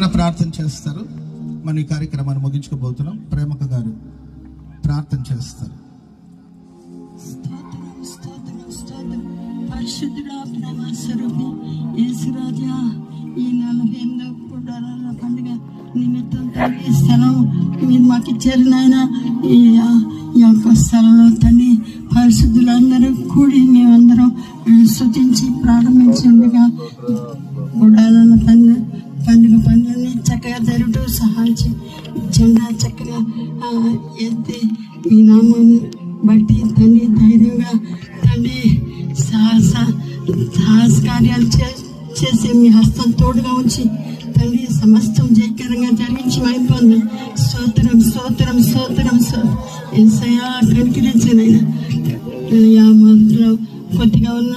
చిన్న ప్రార్థన చేస్తారు. మన ఈ కార్యక్రమాన్ని ముగించుకోబోతున్నాం. ప్రేమక గారు ప్రార్థన చేస్తారు. పరిశుద్ధుడా, ప్రేమ స్వరూపి యేసురాజా, ఈ 48 గుడారాల పండుగ నిమిత్తం తండ్రి స్థలం మీరు మాకు ఇచ్చారు నాయన. ఈ యొక్క స్థలంలో తండ్రి పరిశుద్ధులందరూ కూడి మేమందరం స్తుతించి ప్రారంభించిండగా గుడారాల పండుగ పనులన్నీ చక్కగా జరుగుతూ సహాయించి జెండా చక్కగా ఎత్తి మీ నామం బట్టి తండ్రి ధైర్యంగా తండ్రి సాహస కార్యాలు చేసే మీ హస్తం తోడుగా ఉంచి తండ్రి సమస్తం జయకరంగా జరిగించి అయిపోయింది. స్తోత్రం స్తోత్రం స్తోత్రం యేసయ్యా, కనికరించనైనా కొద్దిగా ఉన్న